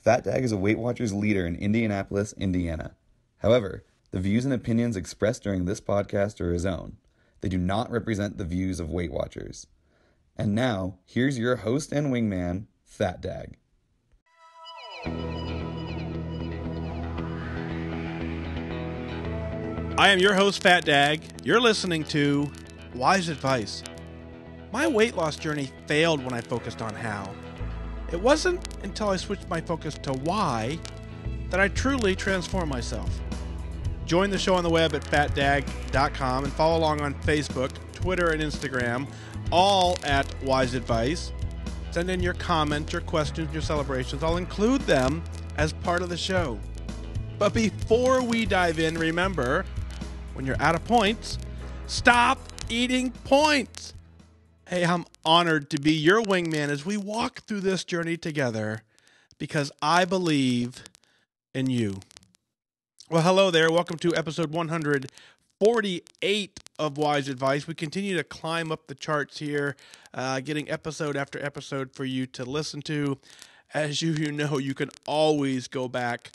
FatDag is a Weight Watchers leader in Indianapolis, Indiana. However, the views and opinions expressed during this podcast are his own. They do not represent the views of Weight Watchers. And now, here's your host and wingman, FatDag. I am your host, FatDag. You're listening to WhysAdvice. My weight loss journey failed when I focused on how. It wasn't until I switched my focus to why that I truly transformed myself. Join the show on the web at FatDag.com and follow along on Facebook, Twitter, and Instagram, all at WhysAdvice. Send in your comments, your questions, your celebrations. I'll include them as part of the show. But before we dive in, remember, when you're out of points, stop eating points. Hey, I'm honored to be your wingman as we walk through this journey together because I believe in you. Well, hello there. Welcome to episode 148 of WhysAdvice. We continue to climb up the charts here, getting episode after episode for you to listen to. As you know, you can always go back,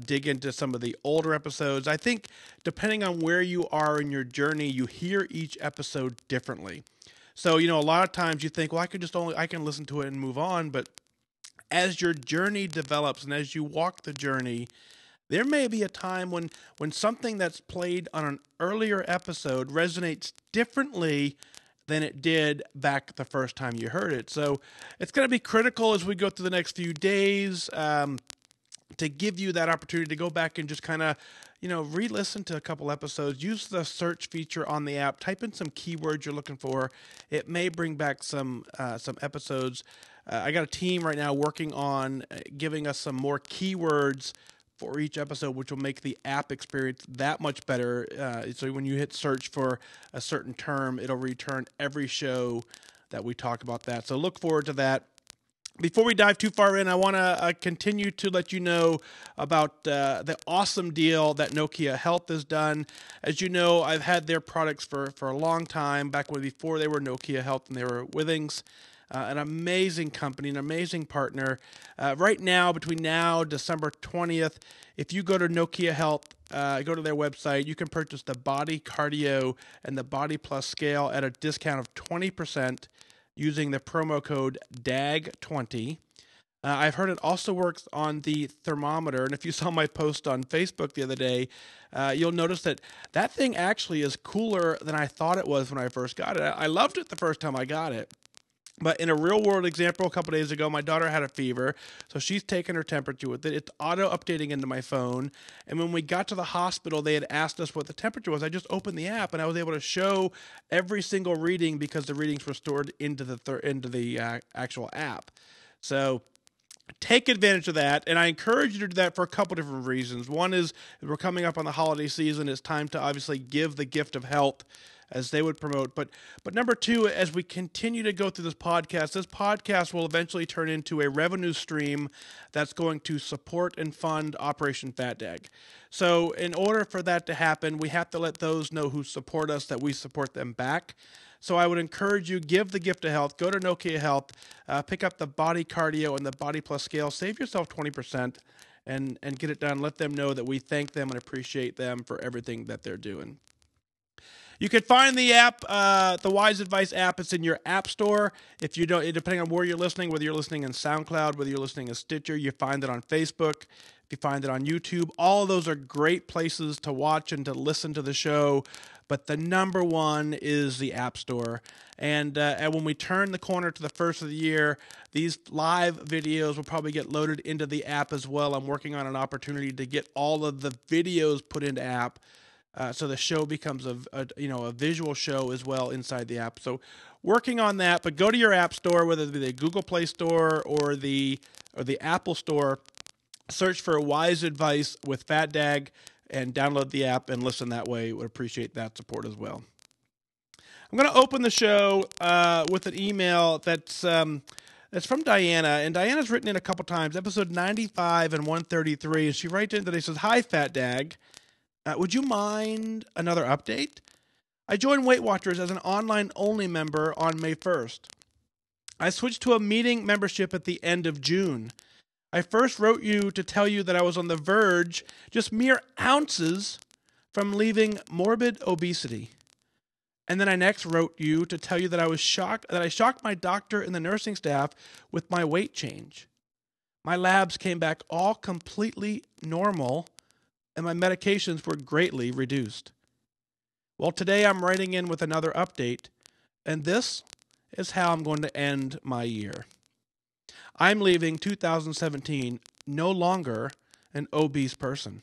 dig into some of the older episodes. I think depending on where you are in your journey, you hear each episode differently. So, a lot of times you think, well, I can listen to it and move on. But as your journey develops and as you walk the journey, there may be a time when something that's played on an earlier episode resonates differently than it did back the first time you heard it. So it's going to be critical as we go through the next few days to give you that opportunity to go back and just kind of, re-listen to a couple episodes. Use the search feature on the app. Type in some keywords you're looking for. It may bring back some episodes. I got a team right now working on giving us some more keywords for each episode, which will make the app experience that much better. So when you hit search for a certain term, it'll return every show that we talk about that. So look forward to that. Before we dive too far in, I want to continue to let you know about the awesome deal that Nokia Health has done. As you know, I've had their products for a long time, before they were Nokia Health and they were Withings. An amazing company, an amazing partner. Right now, between now and December 20th, if you go to Nokia Health, go to their website, you can purchase the Body Cardio and the Body Plus scale at a discount of 20%. Using the promo code DAG20. I've heard it also works on the thermometer, and if you saw my post on Facebook the other day, you'll notice that thing actually is cooler than I thought it was when I first got it. I loved it the first time I got it. But in a real-world example, a couple days ago, my daughter had a fever, so she's taken her temperature with it. It's auto-updating into my phone, and when we got to the hospital, they had asked us what the temperature was. I just opened the app, and I was able to show every single reading because the readings were stored into the actual app. So take advantage of that, and I encourage you to do that for a couple different reasons. One is we're coming up on the holiday season. It's time to obviously give the gift of health, as they would promote. But number two, as we continue to go through this podcast will eventually turn into a revenue stream that's going to support and fund OperationFatDag. So in order for that to happen, we have to let those know who support us that we support them back. So I would encourage you, give the gift of health, go to Nokia Health, pick up the Body Cardio and the Body Plus scale, save yourself 20% and get it done. Let them know that we thank them and appreciate them for everything that they're doing. You can find the app, the WhysAdvice app. It's in your app store. If you don't, depending on where you're listening, whether you're listening in SoundCloud, whether you're listening in Stitcher, you find it on Facebook. You find it on YouTube. All of those are great places to watch and to listen to the show. But the number one is the App Store. And when we turn the corner to the first of the year, these live videos will probably get loaded into the app as well. I'm working on an opportunity to get all of the videos put into app. So the show becomes a visual show as well inside the app. So working on that, but go to your app store, whether it be the Google Play Store or the Apple Store, search for WhysAdvice with FatDag and download the app and listen that way. Would appreciate that support as well. I'm going to open the show with an email that's from Diana, and Diana's written in a couple times, episode 95 and 133, and she writes in today, says, "Hi, FatDag. Would you mind another update? I joined Weight Watchers as an online-only member on May 1st. I switched to a meeting membership at the end of June. I first wrote you to tell you that I was on the verge, just mere ounces, from leaving morbid obesity. And then I next wrote you to tell you that I shocked my doctor and the nursing staff with my weight change. My labs came back all completely normal, and my medications were greatly reduced. Well, today I'm writing in with another update, and this is how I'm going to end my year. I'm leaving 2017 no longer an obese person.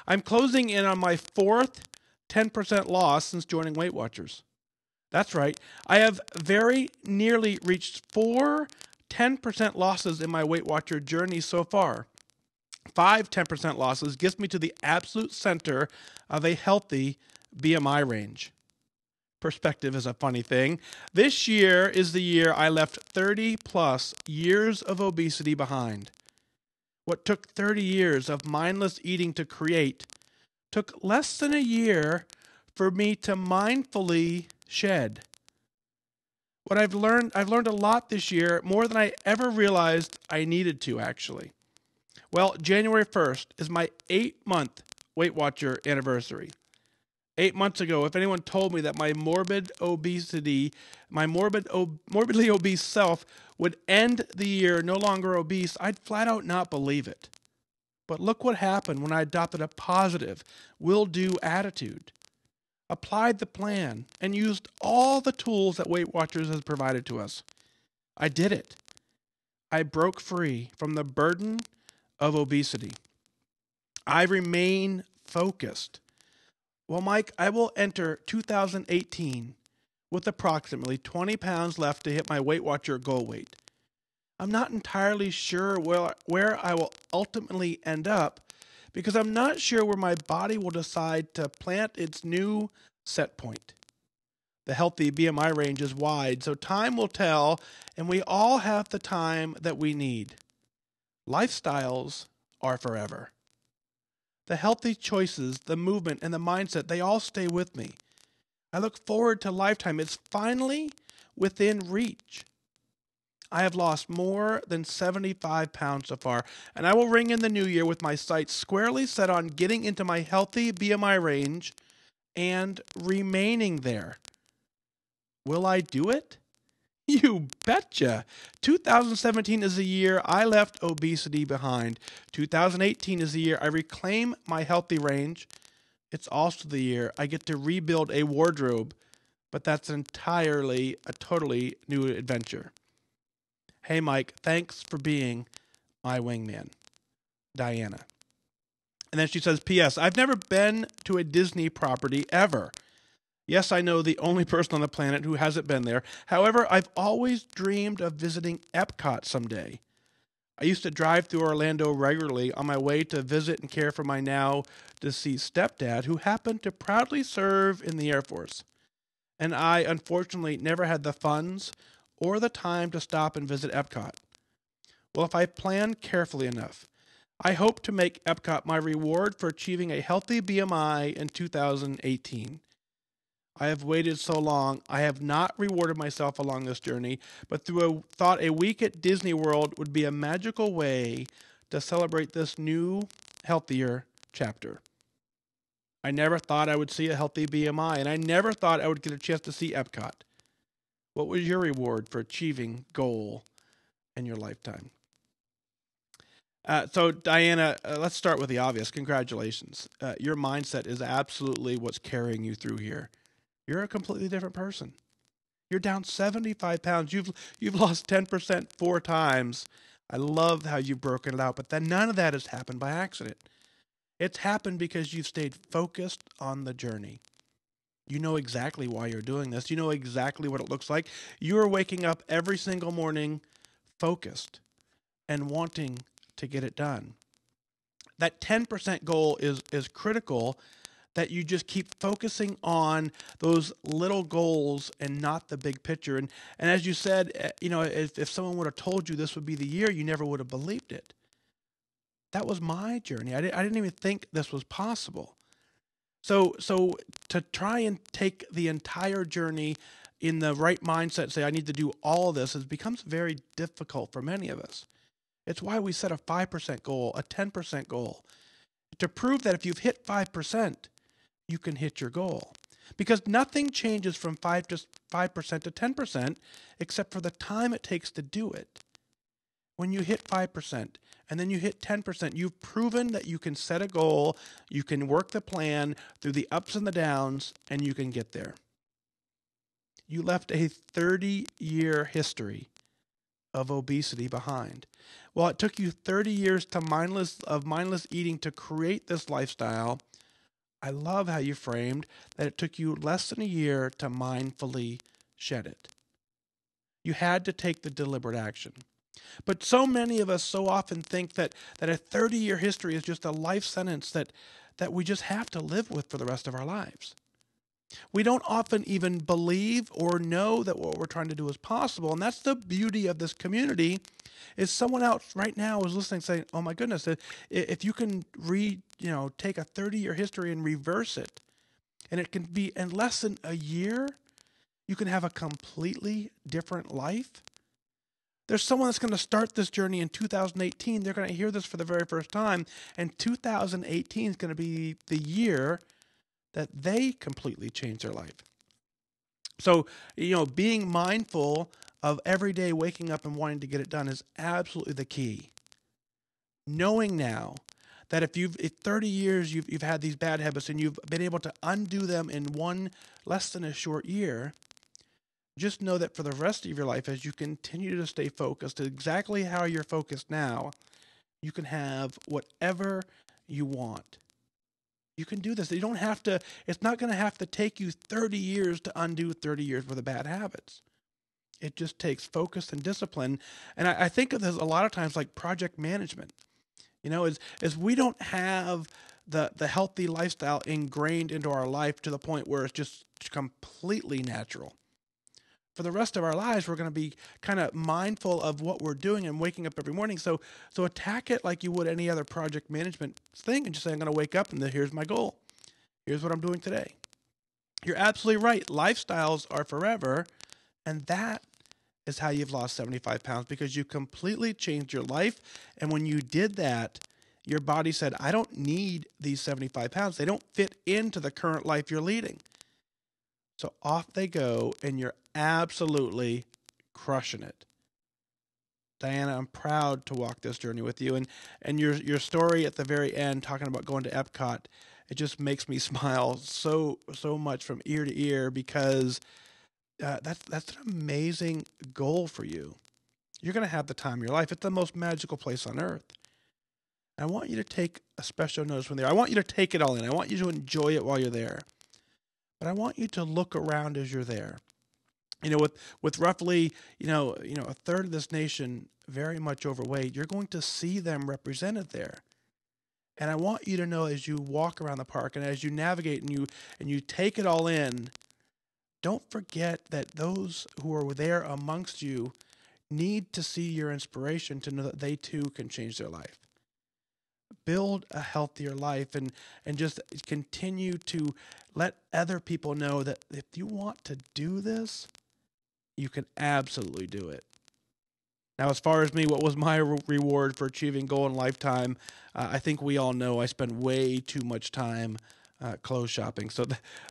I'm closing in on my fourth 10% loss since joining Weight Watchers. That's right, I have very nearly reached 4 10% losses in my Weight Watcher journey so far. 5 10% losses gets me to the absolute center of a healthy BMI range. Perspective is a funny thing. This year is the year I left 30 plus years of obesity behind. What took 30 years of mindless eating to create took less than a year for me to mindfully shed. What I've learned a lot this year, more than I ever realized I needed to, actually. Well, January 1st is my 8-month Weight Watcher anniversary. 8 months ago, if anyone told me that my morbidly obese self would end the year no longer obese, I'd flat out not believe it. But look what happened when I adopted a positive, will-do attitude, applied the plan, and used all the tools that Weight Watchers has provided to us. I did it. I broke free from the burden of obesity. I remain focused. Well, Mike, I will enter 2018 with approximately 20 pounds left to hit my Weight Watcher goal weight. I'm not entirely sure where I will ultimately end up because I'm not sure where my body will decide to plant its new set point. The healthy BMI range is wide, so time will tell, and we all have the time that we need. Lifestyles are forever. The healthy choices, the movement, and the mindset, they all stay with me. I look forward to lifetime. It's finally within reach. I have lost more than 75 pounds so far, and I will ring in the new year with my sights squarely set on getting into my healthy BMI range and remaining there. Will I do it? You betcha. 2017 is the year I left obesity behind. 2018 is the year I reclaim my healthy range. It's also the year I get to rebuild a wardrobe, but that's a totally new adventure. Hey, Mike, thanks for being my wingman. Diana. And then she says, P.S. I've never been to a Disney property ever. Yes, I know the only person on the planet who hasn't been there. However, I've always dreamed of visiting Epcot someday. I used to drive through Orlando regularly on my way to visit and care for my now deceased stepdad, who happened to proudly serve in the Air Force. And I, unfortunately, never had the funds or the time to stop and visit Epcot. Well, if I plan carefully enough, I hope to make Epcot my reward for achieving a healthy BMI in 2018. I have waited so long, I have not rewarded myself along this journey, but thought a week at Disney World would be a magical way to celebrate this new, healthier chapter. I never thought I would see a healthy BMI, and I never thought I would get a chance to see Epcot. What was your reward for achieving goal in your lifetime? So Diana, let's start with the obvious. Congratulations. Your mindset is absolutely what's carrying you through here. You're a completely different person. You're down 75 pounds. You've lost 10% 4 times. I love how you've broken it out, but then none of that has happened by accident. It's happened because you've stayed focused on the journey. You know exactly why you're doing this. You know exactly what it looks like. You are waking up every single morning focused and wanting to get it done. That 10% goal is critical, that you just keep focusing on those little goals and not the big picture. And as you said, if someone would have told you this would be the year, you never would have believed it. That was my journey. I didn't even think this was possible. So to try and take the entire journey in the right mindset, say I need to do all of this, it becomes very difficult for many of us. It's why we set a 5% goal, a 10% goal, to prove that if you've hit 5%, you can hit your goal. Because nothing changes from 5% to 10% except for the time it takes to do it. When you hit 5% and then you hit 10%, you've proven that you can set a goal, you can work the plan through the ups and the downs, and you can get there. You left a 30-year history of obesity behind. Well, it took you 30 years of mindless eating to create this lifestyle. I love how you framed that it took you less than a year to mindfully shed it. You had to take the deliberate action. But so many of us so often think that a 30-year history is just a life sentence that we just have to live with for the rest of our lives. We don't often even believe or know that what we're trying to do is possible. And that's the beauty of this community, is someone else right now is listening saying, oh my goodness, if you can take a 30-year history and reverse it, and it can be in less than a year, you can have a completely different life. There's someone that's going to start this journey in 2018. They're going to hear this for the very first time. And 2018 is going to be the year that they completely change their life. So, being mindful of every day waking up and wanting to get it done is absolutely the key. Knowing now that if 30 years you've had these bad habits and you've been able to undo them in less than a short year, just know that for the rest of your life, as you continue to stay focused exactly how you're focused now, you can have whatever you want. You can do this. You don't have to, it's not going to have to take you 30 years to undo 30 years worth of bad habits. It just takes focus and discipline. And I think of this a lot of times like project management. As we don't have the healthy lifestyle ingrained into our life to the point where it's just completely natural. For the rest of our lives, we're going to be kind of mindful of what we're doing and waking up every morning. So attack it like you would any other project management thing and just say, I'm going to wake up and here's my goal. Here's what I'm doing today. You're absolutely right. Lifestyles are forever. And that is how you've lost 75 pounds, because you completely changed your life. And when you did that, your body said, I don't need these 75 pounds. They don't fit into the current life you're leading. So off they go, and you're absolutely crushing it. Diana, I'm proud to walk this journey with you. And your story at the very end, talking about going to Epcot, it just makes me smile so much from ear to ear, because that's an amazing goal for you. You're going to have the time of your life. It's the most magical place on earth. I want you to take a special notice when you're there. I want you to take it all in. I want you to enjoy it while you're there. But I want you to look around as you're there. With roughly, a third of this nation very much overweight, you're going to see them represented there. And I want you to know, as you walk around the park and as you navigate and you take it all in, don't forget that those who are there amongst you need to see your inspiration to know that they too can change their life. Build a healthier life and just continue to let other people know that if you want to do this, you can absolutely do it. Now, as far as me, what was my reward for achieving goal in lifetime? I think we all know I spend way too much time clothes shopping. So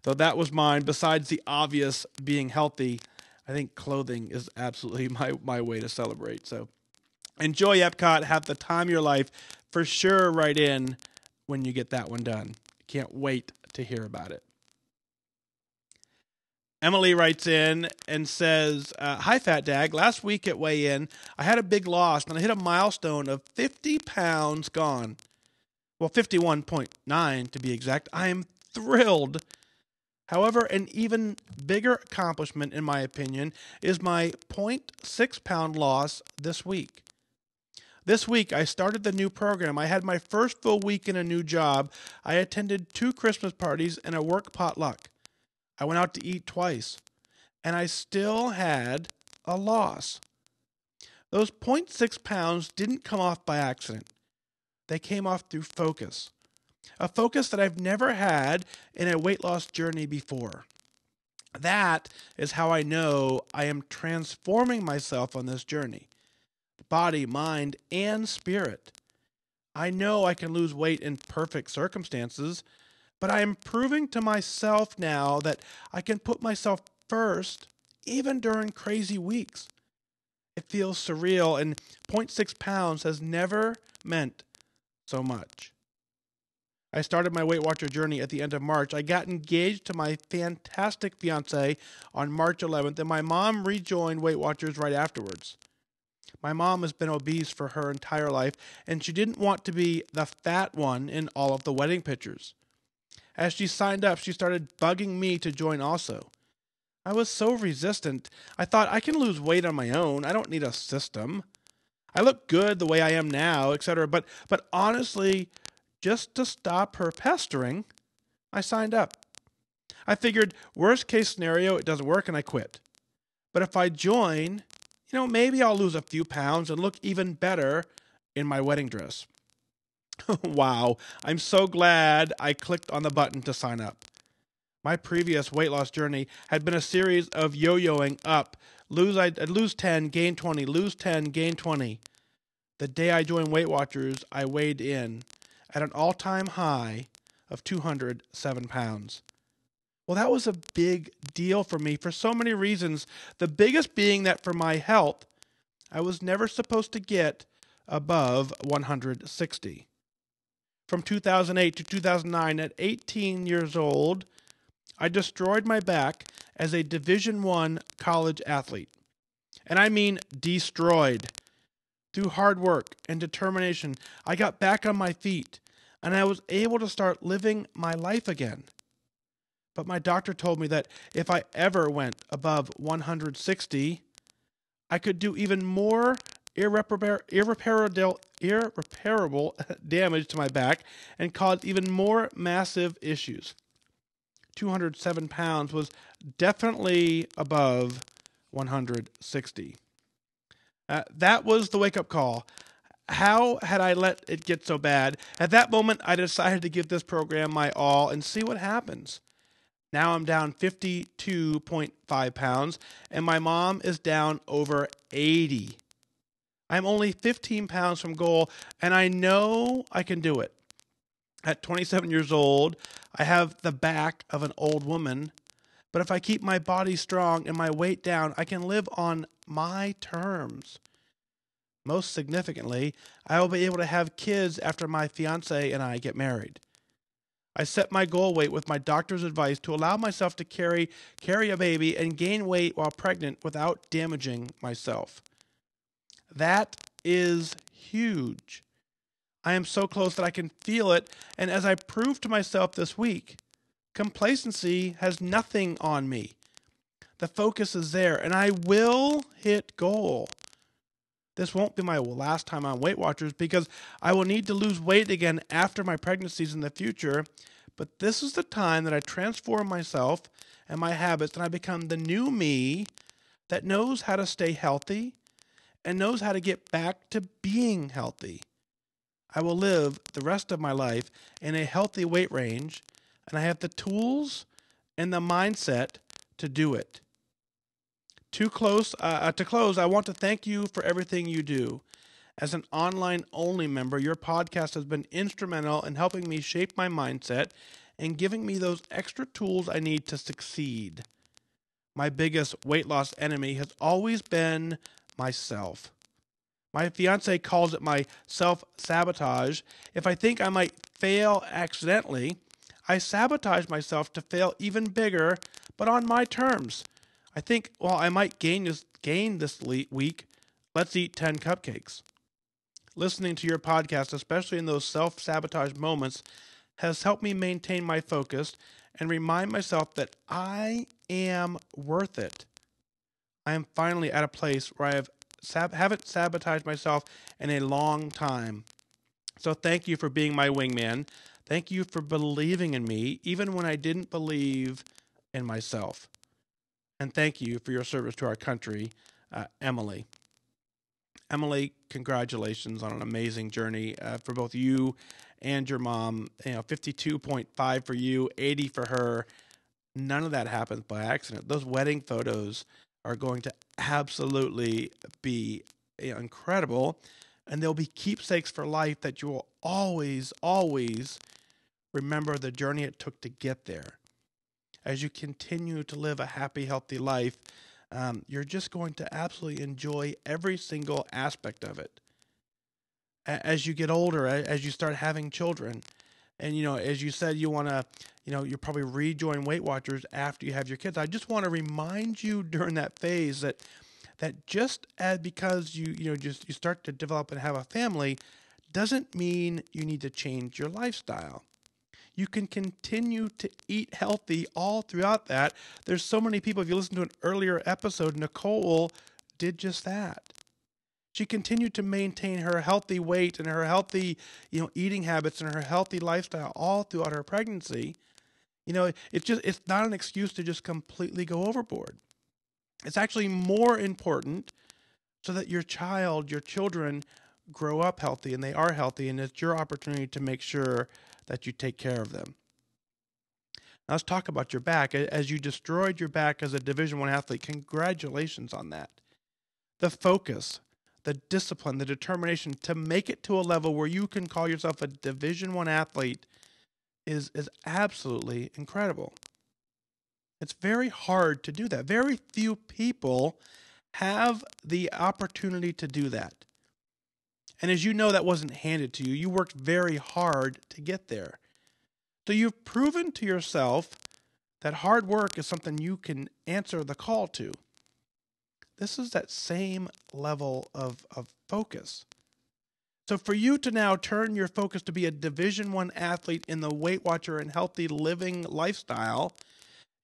that was mine. Besides the obvious being healthy, I think clothing is absolutely my way to celebrate. So enjoy Epcot. Have the time of your life. For sure, write in when you get that one done. Can't wait to hear about it. Emily writes in and says, hi, FatDag. Last week at weigh-in, I had a big loss, and I hit a milestone of 50 pounds gone. Well, 51.9 to be exact. I am thrilled. However, an even bigger accomplishment, in my opinion, is my 0.6 pound loss this week. This week, I started the new program. I had my first full week in a new job. I attended 2 Christmas parties and a work potluck. I went out to eat twice, and I still had a loss. Those 0.6 pounds didn't come off by accident. They came off through focus. A focus that I've never had in a weight loss journey before. That is how I know I am transforming myself on this journey. body, mind, and spirit. I know I can lose weight in perfect circumstances, but I am proving to myself now that I can put myself first even during crazy weeks. It feels surreal, and 0.6 pounds has never meant so much. I started my Weight Watcher journey at the end of March. I got engaged to my fantastic fiance on March 11th, and my mom rejoined Weight Watchers right afterwards. My mom has been obese for her entire life, and she didn't want to be the fat one in all of the wedding pictures. As she signed up, she started bugging me to join also. I was so resistant. I thought, I can lose weight on my own. I don't need a system. I look good the way I am now, etc. But honestly, just to stop her pestering, I signed up. I figured, worst case scenario, it doesn't work and I quit. But if I join, maybe I'll lose a few pounds and look even better in my wedding dress. Wow, I'm so glad I clicked on the button to sign up. My previous weight loss journey had been a series of yo-yoing up. I'd lose 10, gain 20, lose 10, gain 20. The day I joined Weight Watchers, I weighed in at an all-time high of 207 pounds. Well, that was a big deal for me for so many reasons. The biggest being that for my health, I was never supposed to get above 160. From 2008 to 2009, at 18 years old, I destroyed my back as a Division I college athlete. And I mean destroyed. Through hard work and determination, I got back on my feet, and I was able to start living my life again. But my doctor told me that if I ever went above 160, I could do even more irreparable damage to my back and cause even more massive issues. 207 pounds was definitely above 160. That was the wake-up call. How had I let it get so bad? At that moment, I decided to give this program my all and see what happens. Now I'm down 52.5 pounds, and my mom is down over 80. I'm only 15 pounds from goal, and I know I can do it. At 27 years old, I have the back of an old woman, but if I keep my body strong and my weight down, I can live on my terms. Most significantly, I will be able to have kids after my fiance and I get married. I set my goal weight with my doctor's advice to allow myself to carry a baby and gain weight while pregnant without damaging myself. That is huge. I am so close that I can feel it, and as I proved to myself this week, complacency has nothing on me. The focus is there, and I will hit goal. This won't be my last time on Weight Watchers because I will need to lose weight again after my pregnancies in the future, but this is the time that I transform myself and my habits and I become the new me that knows how to stay healthy and knows how to get back to being healthy. I will live the rest of my life in a healthy weight range, and I have the tools and the mindset to do it. To close, I want to thank you for everything you do. As an online-only member, your podcast has been instrumental in helping me shape my mindset and giving me those extra tools I need to succeed. My biggest weight loss enemy has always been myself. My fiance calls it my self-sabotage. If I think I might fail accidentally, I sabotage myself to fail even bigger, but on my terms. I think, I might gain this week. Let's eat 10 cupcakes. Listening to your podcast, especially in those self-sabotage moments, has helped me maintain my focus and remind myself that I am worth it. I am finally at a place where I haven't sabotaged myself in a long time. So thank you for being my wingman. Thank you for believing in me, even when I didn't believe in myself. And thank you for your service to our country, Emily. Emily, congratulations on an amazing journey for both you and your mom. 52.5 for you, 80 for her. None of that happens by accident. Those wedding photos are going to absolutely be incredible, and they'll be keepsakes for life that you will always, always remember the journey it took to get there. As you continue to live a happy, healthy life, you're just going to absolutely enjoy every single aspect of it. As you get older, as you start having children, and, as you said, you want to, you'll probably rejoin Weight Watchers after you have your kids. I just want to remind you during that phase that just as because you start to develop and have a family doesn't mean you need to change your lifestyle. You can continue to eat healthy all throughout that. There's so many people, if you listen to an earlier episode, Nicole did just that. She continued to maintain her healthy weight and her healthy, eating habits and her healthy lifestyle all throughout her pregnancy. It's not an excuse to just completely go overboard. It's actually more important so that your children grow up healthy and they are healthy, and it's your opportunity to make sure that you take care of them. Now let's talk about your back. As you destroyed your back as a Division I athlete, congratulations on that. The focus, the discipline, the determination to make it to a level where you can call yourself a Division I athlete is absolutely incredible. It's very hard to do that. Very few people have the opportunity to do that. And as you know, that wasn't handed to you. You worked very hard to get there. So you've proven to yourself that hard work is something you can answer the call to. This is that same level of focus. So for you to now turn your focus to be a Division I athlete in the Weight Watcher and healthy living lifestyle,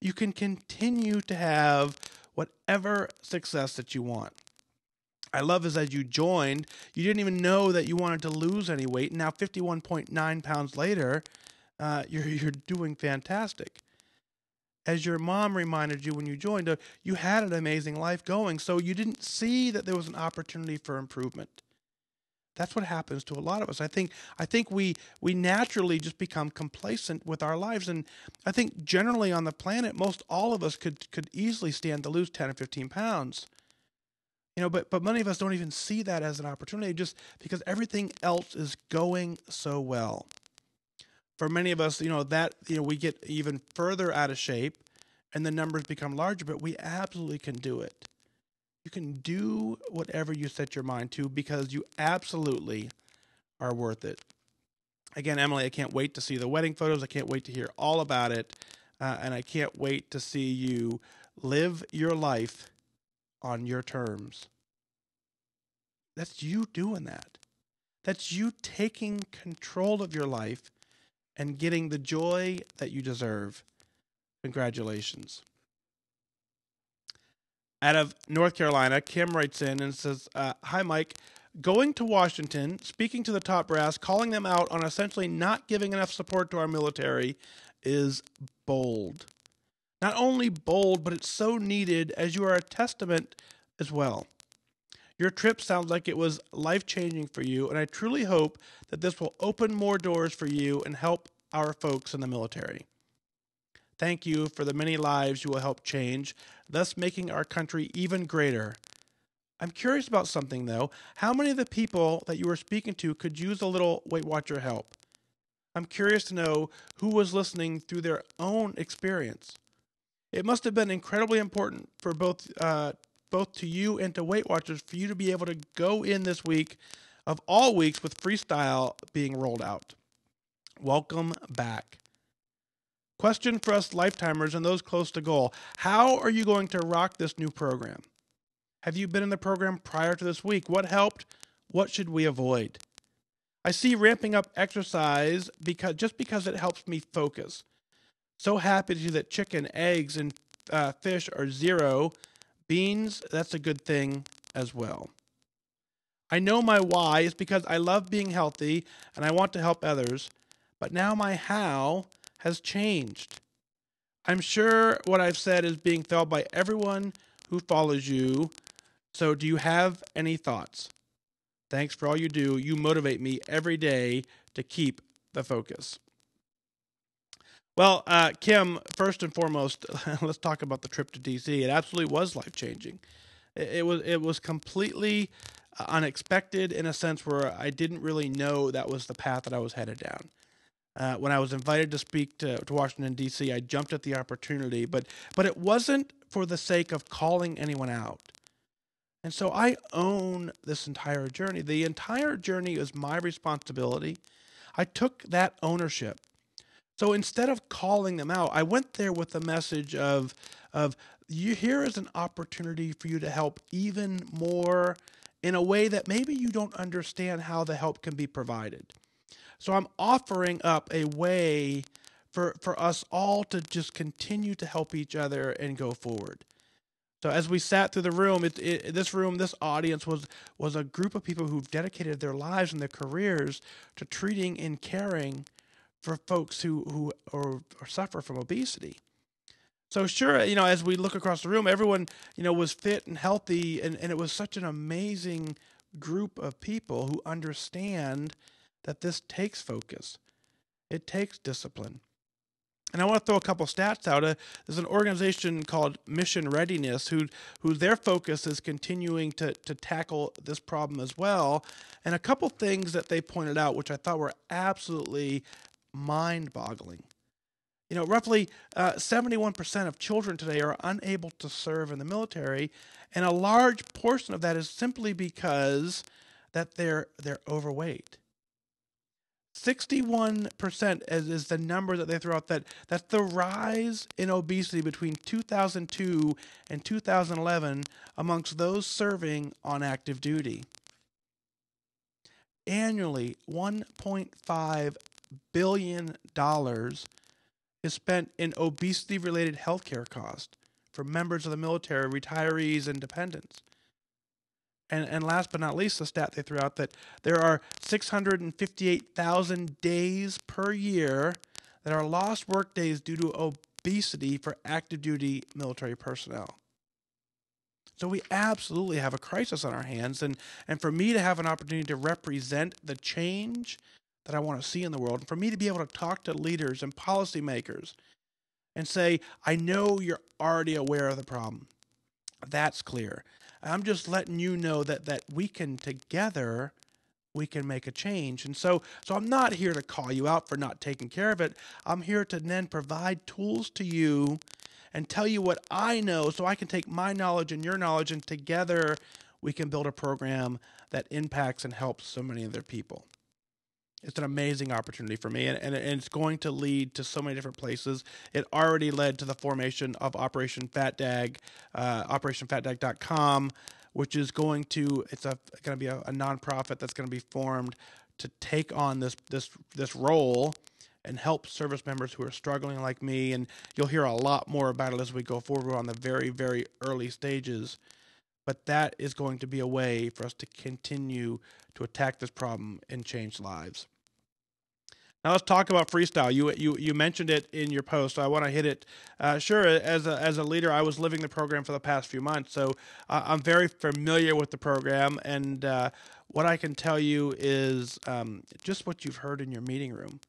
you can continue to have whatever success that you want. I love is as you joined, you didn't even know that you wanted to lose any weight. Now 51.9 pounds later, you're doing fantastic. As your mom reminded you when you joined, you had an amazing life going, so you didn't see that there was an opportunity for improvement. That's what happens to a lot of us. I think we naturally just become complacent with our lives, and I think generally on the planet, most all of us could easily stand to lose 10 or 15 pounds. But many of us don't even see that as an opportunity just because everything else is going so well. For many of us, we get even further out of shape and the numbers become larger, but we absolutely can do it. You can do whatever you set your mind to because you absolutely are worth it. Again, Emily, I can't wait to see the wedding photos. I can't wait to hear all about it. And I can't wait to see you live your life on your terms. That's you doing that. That's you taking control of your life and getting the joy that you deserve. Congratulations. Out of North Carolina, Kim writes in and says, hi, Mike. Going to Washington, speaking to the top brass, calling them out on essentially not giving enough support to our military is bold. Not only bold, but it's so needed as you are a testament as well. Your trip sounds like it was life-changing for you, and I truly hope that this will open more doors for you and help our folks in the military. Thank you for the many lives you will help change, thus making our country even greater. I'm curious about something, though. How many of the people that you were speaking to could use a little Weight Watcher help? I'm curious to know who was listening through their own experience. It must have been incredibly important for both to you and to Weight Watchers for you to be able to go in this week of all weeks with freestyle being rolled out. Welcome back. Question for us lifetimers and those close to goal. How are you going to rock this new program? Have you been in the program prior to this week? What helped? What should we avoid? I see ramping up exercise because it helps me focus. So happy to see that chicken, eggs, and fish are 0. Beans, that's a good thing as well. I know my why is because I love being healthy and I want to help others, but now my how has changed. I'm sure what I've said is being felt by everyone who follows you. So do you have any thoughts? Thanks for all you do. You motivate me every day to keep the focus. Well, Kim, first and foremost, let's talk about the trip to DC. It absolutely was life-changing. It was completely unexpected in a sense where I didn't really know that was the path that I was headed down. When I was invited to speak to Washington, D.C., I jumped at the opportunity, but it wasn't for the sake of calling anyone out. And so I own this entire journey. The entire journey is my responsibility. I took that ownership. So instead of calling them out, I went there with the message of here is an opportunity for you to help even more in a way that maybe you don't understand how the help can be provided. So I'm offering up a way for us all to just continue to help each other and go forward. So as we sat through the room, this audience was a group of people who've dedicated their lives and their careers to treating and caring for folks who suffer from obesity. So sure, as we look across the room, everyone, was fit and healthy, and it was such an amazing group of people who understand that this takes focus. It takes discipline. And I want to throw a couple stats out. There's an organization called Mission Readiness who their focus is continuing to tackle this problem as well. And a couple things that they pointed out, which I thought were absolutely mind-boggling. Roughly 71% of children today are unable to serve in the military, and a large portion of that is simply because that they're overweight. 61% is the number that they throw out, that's the rise in obesity between 2002 and 2011 amongst those serving on active duty. Annually, $1.5 billion is spent in obesity-related healthcare costs for members of the military, retirees, and dependents. And last but not least, the stat they threw out that there are 658,000 days per year that are lost work days due to obesity for active duty military personnel. So we absolutely have a crisis on our hands, and for me to have an opportunity to represent the change that I want to see in the world, and for me to be able to talk to leaders and policymakers and say, I know you're already aware of the problem. That's clear. I'm just letting you know that we can together, we can make a change. And so I'm not here to call you out for not taking care of it. I'm here to then provide tools to you and tell you what I know so I can take my knowledge and your knowledge, and together we can build a program that impacts and helps so many other people. It's an amazing opportunity for me, and it's going to lead to so many different places. It already led to the formation of OperationFatDag, OperationFatDag.com, which is going to be a nonprofit that's going to be formed to take on this role and help service members who are struggling like me. And you'll hear a lot more about it as we go forward. We're on the very, very early stages. But that is going to be a way for us to continue to attack this problem and change lives. Now let's talk about freestyle. You mentioned it in your post, so I want to hit it. Sure, as a leader, I was living the program for the past few months, so I'm very familiar with the program. And what I can tell you is just what you've heard in your meeting room.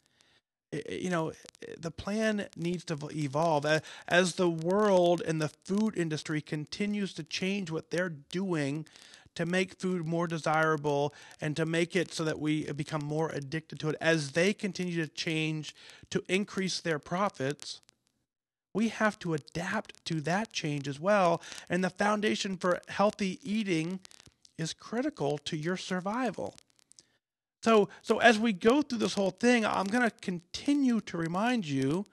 The plan needs to evolve as the world and the food industry continues to change what they're doing to make food more desirable and to make it so that we become more addicted to it. As they continue to change to increase their profits, we have to adapt to that change as well. And the foundation for healthy eating is critical to your survival. So as we go through this whole thing, I'm going to continue to remind you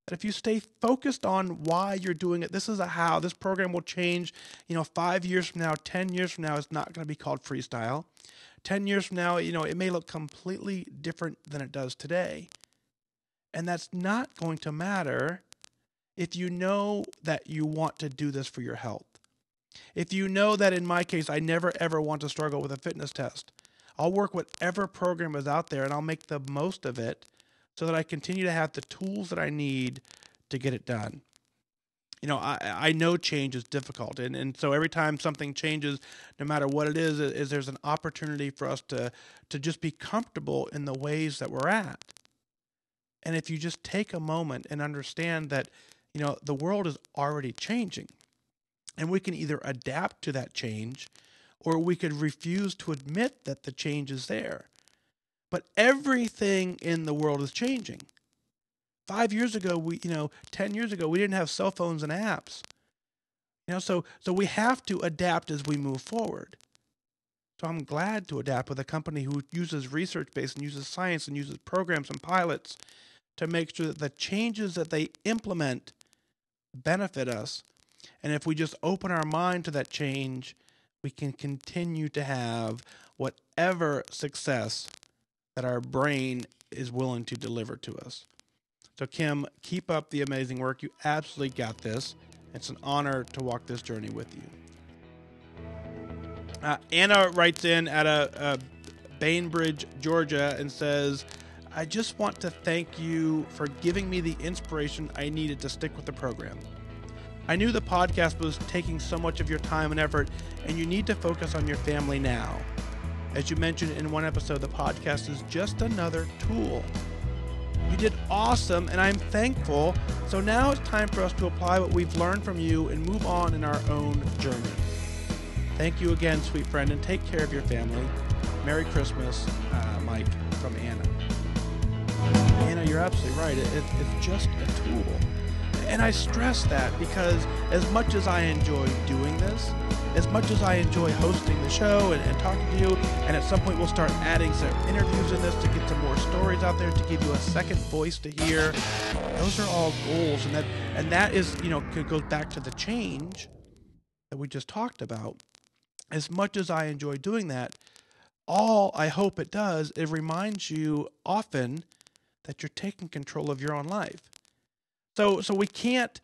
that if you stay focused on why you're doing it, this is a how. This program will change, 5 years from now, 10 years from now, it's not going to be called freestyle. 10 years from now, it may look completely different than it does today. And that's not going to matter if you know that you want to do this for your health. If you know that, in my case, I never ever want to struggle with a fitness test. I'll work whatever program is out there and I'll make the most of it so that I continue to have the tools that I need to get it done. I know change is difficult. And so every time something changes, no matter what it is there's an opportunity for us to just be comfortable in the ways that we're at. And if you just take a moment and understand that, the world is already changing, and we can either adapt to that change or we could refuse to admit that the change is there. But everything in the world is changing. 5 years ago, 10 years ago, we didn't have cell phones and apps. So we have to adapt as we move forward. So I'm glad to adapt with a company who uses research-based and uses science and uses programs and pilots to make sure that the changes that they implement benefit us. And if we just open our mind to that change, we can continue to have whatever success that our brain is willing to deliver to us. So Kim, keep up the amazing work. You absolutely got this. It's an honor to walk this journey with you. Anna writes in out of Bainbridge, Georgia, and says, I just want to thank you for giving me the inspiration I needed to stick with the program. I knew the podcast was taking so much of your time and effort, and you need to focus on your family now. As you mentioned in one episode, the podcast is just another tool. You did awesome, and I'm thankful. So now it's time for us to apply what we've learned from you and move on in our own journey. Thank you again, sweet friend, and take care of your family. Merry Christmas, Mike, from Anna. Anna, you're absolutely right. It's just a tool. And I stress that because as much as I enjoy doing this, as much as I enjoy hosting the show and talking to you, and at some point we'll start adding some interviews in this to get some more stories out there, to give you a second voice to hear, those are all goals. And that is, goes back to the change that we just talked about. As much as I enjoy doing that, all I hope it does, it reminds you often that you're taking control of your own life. So we can't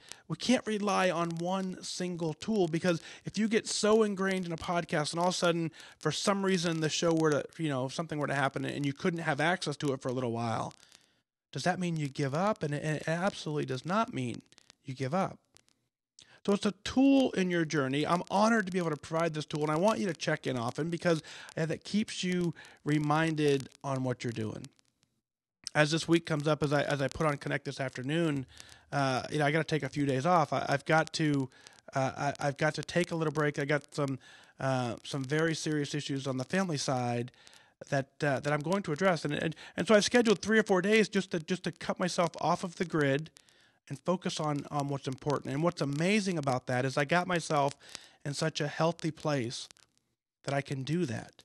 rely on one single tool, because if you get so ingrained in a podcast and all of a sudden for some reason the show were to, something were to happen and you couldn't have access to it for a little while, does that mean you give up? And it absolutely does not mean you give up. So it's a tool in your journey. I'm honored to be able to provide this tool, and I want you to check in often because that keeps you reminded on what you're doing. As this week comes up, as I put on Connect this afternoon, I got to take a few days off. I've got to take a little break. I got some very serious issues on the family side that I'm going to address, and so I've scheduled 3 or 4 days just to cut myself off of the grid and focus on what's important. And what's amazing about that is I got myself in such a healthy place that I can do that.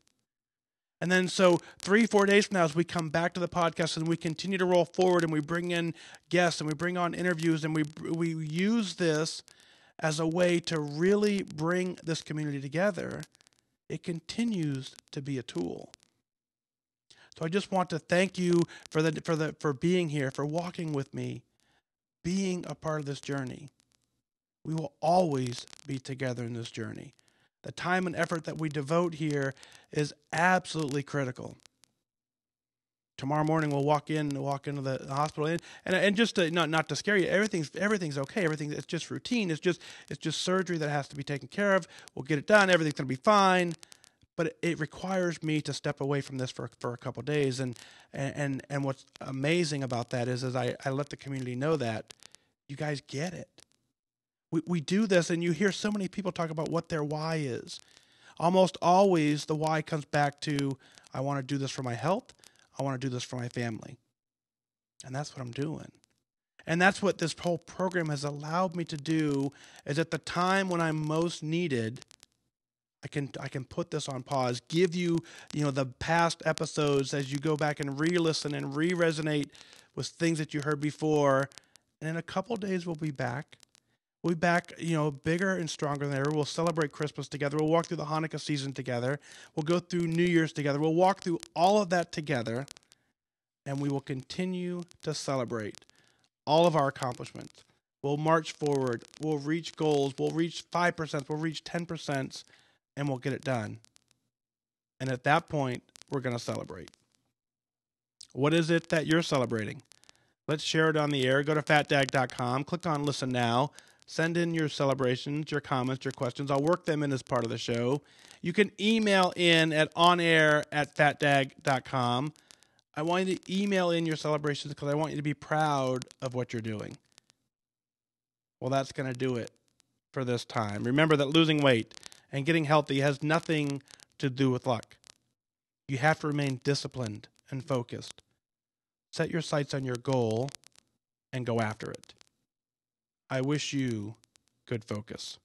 And then so 3-4 days from now, as we come back to the podcast and we continue to roll forward and we bring in guests and we bring on interviews and we use this as a way to really bring this community together, it continues to be a tool. So I just want to thank you for being here, for walking with me, being a part of this journey. We will always be together in this journey. The time and effort that we devote here is absolutely critical. Tomorrow morning we'll walk into the hospital and just to, not to scare you, everything's okay. It's just routine. It's just surgery that has to be taken care of. We'll get it done. Everything's gonna be fine. But it requires me to step away from this for a couple of days. And what's amazing about that is I let the community know that you guys get it. We do this, and you hear so many people talk about what their why is. Almost always the why comes back to, I want to do this for my health. I want to do this for my family. And that's what I'm doing. And that's what this whole program has allowed me to do, is at the time when I'm most needed, I can put this on pause, give you, the past episodes as you go back and re-listen and re-resonate with things that you heard before. And in a couple of days, we'll be back. We'll be back, bigger and stronger than ever. We'll celebrate Christmas together. We'll walk through the Hanukkah season together. We'll go through New Year's together. We'll walk through all of that together, and we will continue to celebrate all of our accomplishments. We'll march forward. We'll reach goals. We'll reach 5%. We'll reach 10%, and we'll get it done. And at that point, we're going to celebrate. What is it that you're celebrating? Let's share it on the air. Go to FatDag.com. Click on Listen Now. Send in your celebrations, your comments, your questions. I'll work them in as part of the show. You can email in at onair@fatdag.com. I want you to email in your celebrations because I want you to be proud of what you're doing. Well, that's going to do it for this time. Remember that losing weight and getting healthy has nothing to do with luck. You have to remain disciplined and focused. Set your sights on your goal and go after it. I wish you good focus.